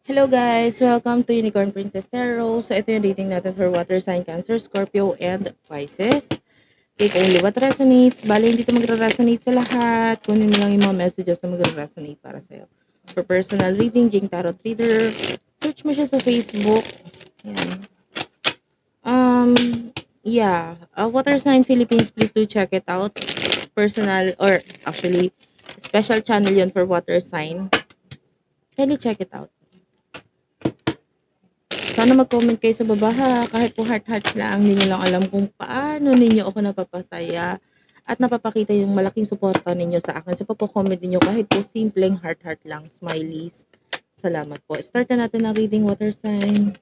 Hello guys! Welcome to Unicorn Princess Tarot. So ito yung reading natin for Water Sign, Cancer, Scorpio, and Pisces. Take only what resonates. Bali, hindi ito magre-resonate sa lahat. Kunin mo lang yung mga messages na magre-resonate para sa'yo. For personal reading, Jing Tarot Reader, search mo siya sa Facebook. Yan. Um, yeah. Water Sign Philippines, please do check it out. Personal, or actually, special channel yun for Water Sign. Kindly check it out. Sana mag-comment kayo sa baba ha, kahit po heart-heart lang, hindi nyo lang alam kung paano ninyo ako napapasaya at napapakita yung malaking suporta ninyo sa akin. So, papo-comment ninyo kahit po simpleng heart-heart lang, smileys. Salamat po. Start na natin ang reading, water sign.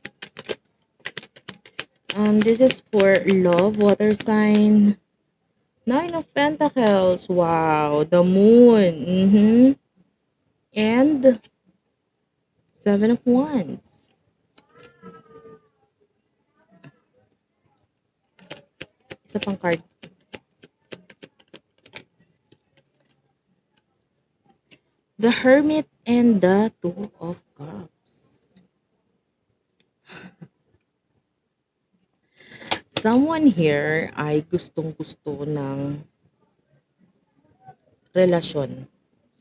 This is for love, water sign. Nine of Pentacles. Wow. The moon. And Seven of Wands. Isa pang card. The Hermit and the Two of Cups. Someone here ay gustong-gusto ng relasyon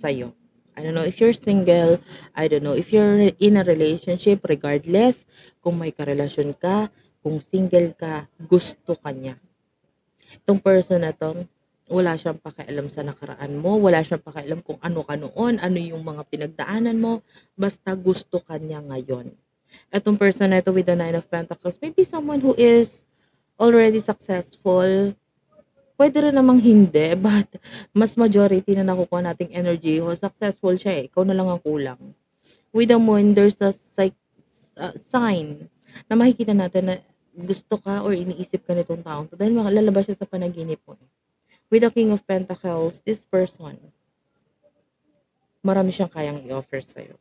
sa'yo. I don't know if you're single, I don't know if you're in a relationship, regardless kung may karelasyon ka, kung single ka, gusto ka niya. Itong person na to, wala siyang pakialam sa nakaraan mo, wala siyang pakialam kung ano ka noon, ano yung mga pinagdaanan mo, basta gusto ka niya ngayon. Itong person na ito with the Nine of Pentacles, maybe someone who is already successful, pwede rin namang hindi, but mas majority na nakukuha nating energy, successful siya eh, ikaw na lang ang kulang. With the moon, there's a sign na makikita natin na gusto ka or iniisip ka nitong taong to dahil lalabas siya sa panaginip mo. With the King of Pentacles, this person, marami siyang kayang i-offer sa'yo.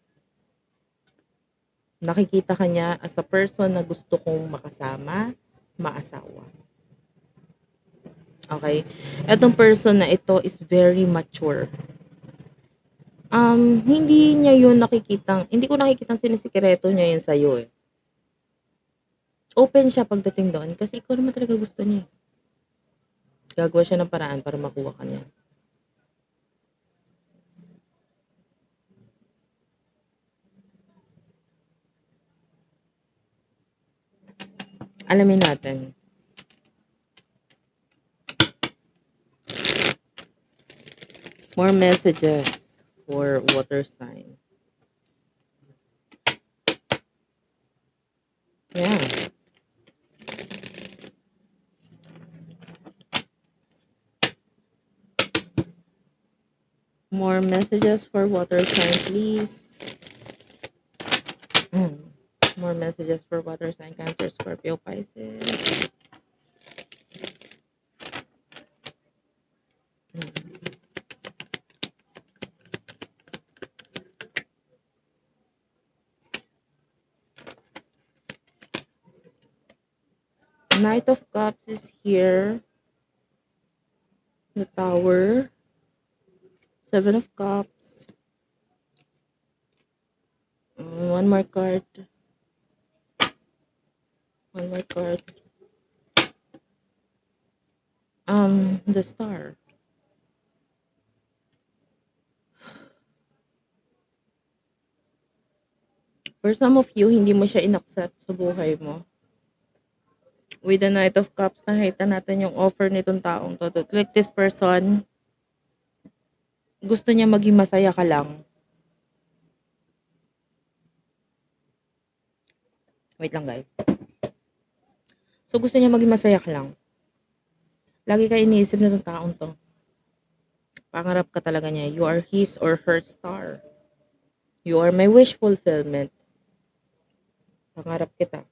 Nakikita ka niya as a person na gusto kong makasama, maasawa. Okay? Etong person na ito is very mature. Hindi niya yun hindi ko nakikitang sinisikreto niya yun sa'yo eh. Open siya pagdating doon kasi ikaw naman talaga gusto niya. Gagawa siya ng paraan para makuha ka niya. Alamin natin. More messages for water sign. Yeah. More messages for water sign, please. More messages for water sign, Cancer, Scorpio, Pisces. Knight of Cups is here. The Tower. Seven of Cups. One more card. One more card. The Star. For some of you, hindi mo siya inaccept sa buhay mo. With the Knight of Cups, nakita natin yung offer nitong taong to. Like this person, gusto niya maging masaya ka lang. Wait lang guys. So gusto niya maging masaya ka lang. Lagi ka iniisip nitong taong to. Pangarap ka talaga niya. You are his or her star. You are my wish fulfillment. Pangarap kita.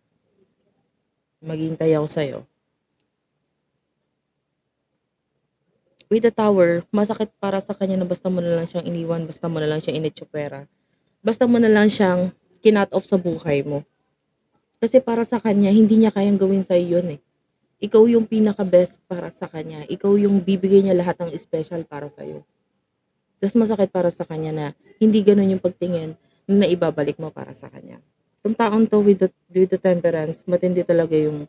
Maghintay ako sa'yo. With the Tower, masakit para sa kanya na basta mo na lang siyang iniwan, basta mo na lang siyang initsupera. Basta mo na lang siyang kinat off sa buhay mo. Kasi para sa kanya, hindi niya kayang gawin sa'yo yun eh. Ikaw yung pinaka-best para sa kanya. Ikaw yung bibigay niya lahat ng special para sa'yo. Tapos masakit para sa kanya na hindi ganun yung pagtingin na ibabalik mo para sa kanya. Yung taong 'to with the temperance, matindi talaga yung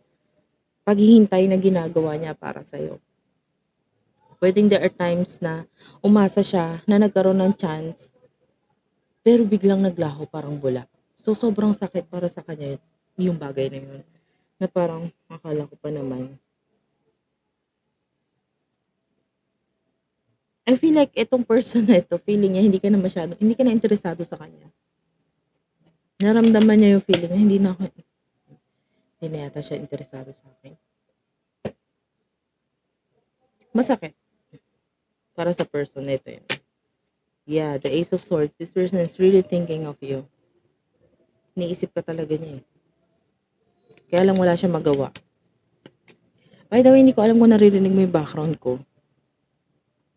paghihintay na ginagawa niya para sa'yo. Puwedeng there are times na umasa siya na nagkaroon ng chance, pero biglang naglaho parang bula. So, sobrang sakit para sa kanya yung bagay na yun, na parang akala ko pa naman. I feel like itong person na ito, feeling niya hindi ka na interesado sa kanya. Naramdaman niya yung feeling na hindi na yata siya interesado sa akin. Masakit para sa person na ito yun. Yeah, the Ace of Swords. This person is really thinking of you. Iniisip ka talaga niya eh. Kaya lang wala siyang magawa. By the way, hindi ko alam kung naririnig mo yung background ko.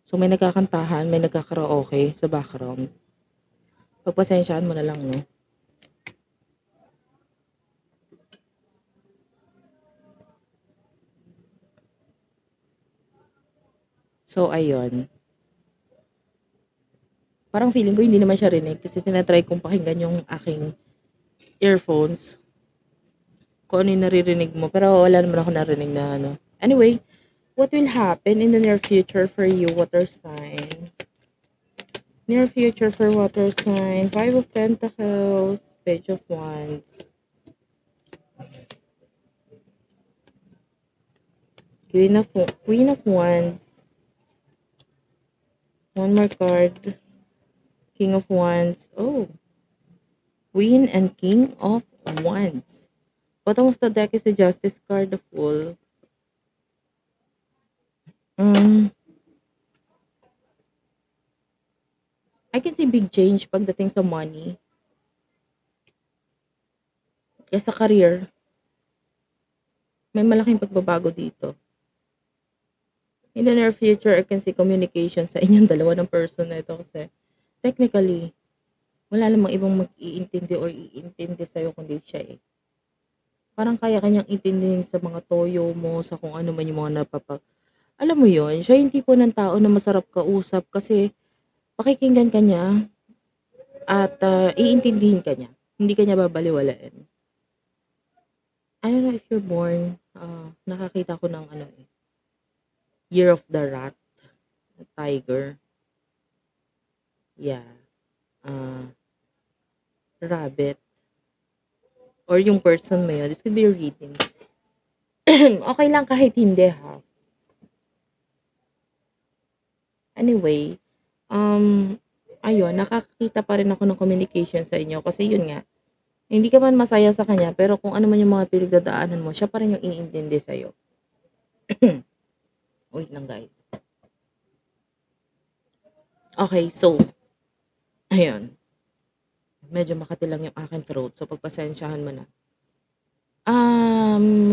So, may nagkakantahan, may nagkakaraoke sa background. Pagpasensyaan mo na lang, no? So, ayun. Parang feeling ko hindi naman siya rinig kasi tinatry kong pakinggan yung aking earphones. Kung ano yung naririnig mo. Pero wala naman ako narinig na ano. Anyway, what will happen in the near future for you, water sign? Near future for water sign. 5 of Pentacles. Page of Wands. Queen of Wands. One more card. King of Wands. Oh. Queen and King of Wands. Bottom of the deck is the Justice card, the Fool. I can see big change pagdating sa money. Kaya sa career, may malaking pagbabago dito. In the near future, I can see communication sa inyong dalawa ng person na ito kasi technically, wala namang ibang mag-iintindi or iintindi sa'yo kundi siya eh. Parang kaya kanyang intindihin sa mga toyo mo, sa kung ano man yung mga alam mo yon, siya yung tipo ng tao na masarap kausap kasi pakikinggan ka niya at iintindihin ka niya. Hindi ka niya babaliwalain. I don't know if you're born, nakakita ko ng ano eh, Year of the Rat, Tiger. Yeah. Rabbit. Or yung person mo yun. This could be a reading. Okay lang kahit hindi ha. Anyway, ayun, nakakita pa rin ako ng communication sa inyo kasi yun nga, hindi ka man masaya sa kanya pero kung ano man yung mga pinagdadaanan mo, siya pa rin yung iintindi sa'yo. Wait lang guys. Okay, so, ayun. Medyo makati lang yung aking throat, so pagpasensyahan mo na.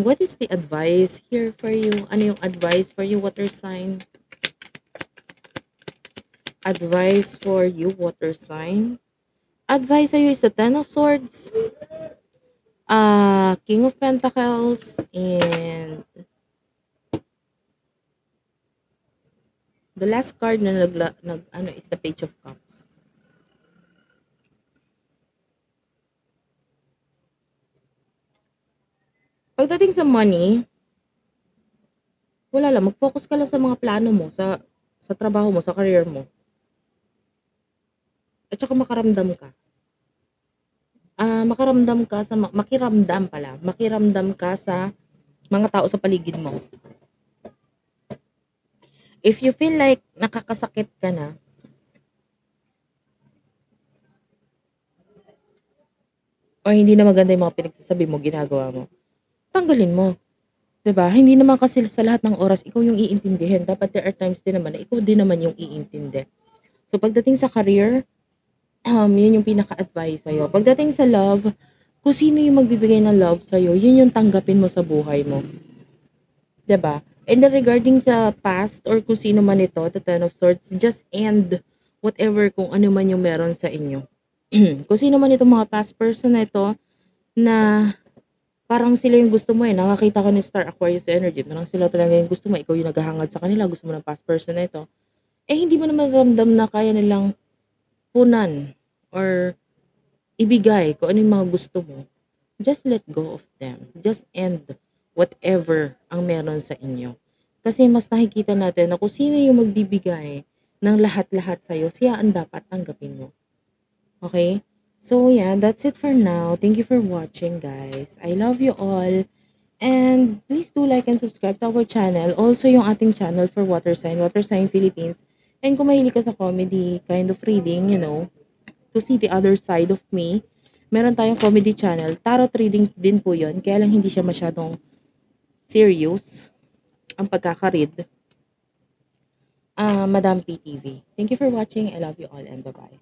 What is the advice here for you? Ano yung advice for you, water sign? Advice for you, water sign? Advice sa'yo is the Ten of Swords, King of Pentacles, and the last card na is the Page of Cups. Pagdating sa money, wala lang, mag-focus ka lang sa mga plano mo, sa trabaho mo, sa career mo. At saka makiramdam ka sa mga tao sa paligid mo. If you feel like nakakasakit ka na, or hindi na maganda yung mga pinagsasabi mo, ginagawa mo, tanggalin mo. 'Di ba? Hindi naman kasi sa lahat ng oras ikaw yung iintindihin. Dapat there are times din naman na ikaw din naman yung iintindi. So pagdating sa career, yun yung pinaka-advice sa'yo. Pagdating sa love, kung sino yung magbibigay ng love sa'yo, yun yung tanggapin mo sa buhay mo. 'Di ba? And then regarding sa past or kung sino man ito, the Ten of Swords, just end whatever kung ano man yung meron sa inyo. Kung sino man itong mga past person na ito na parang sila yung gusto mo eh. Nakakita ko ni Star Aquarius energy. Parang sila talaga yung gusto mo. Ikaw yung naghahangad sa kanila. Gusto mo ng past person na ito. Eh, hindi mo naman ramdam na kaya nilang punan or ibigay kung ano yung mga gusto mo, just let go of them. Just end whatever ang meron sa inyo. Kasi mas nakikita natin na kung sino yung magbibigay ng lahat-lahat sa'yo, siya ang dapat tanggapin mo. Okay? So, yeah, that's it for now. Thank you for watching, guys. I love you all. And please do like and subscribe to our channel. Also, yung ating channel for Water Sign Philippines. And kung mahilig ka sa comedy kind of reading, to see the other side of me, meron tayong comedy channel. Tarot reading din po yun. Kaya lang hindi siya masyadong serious ang pagkakaread. Madam PTV. Thank you for watching. I love you all and bye-bye.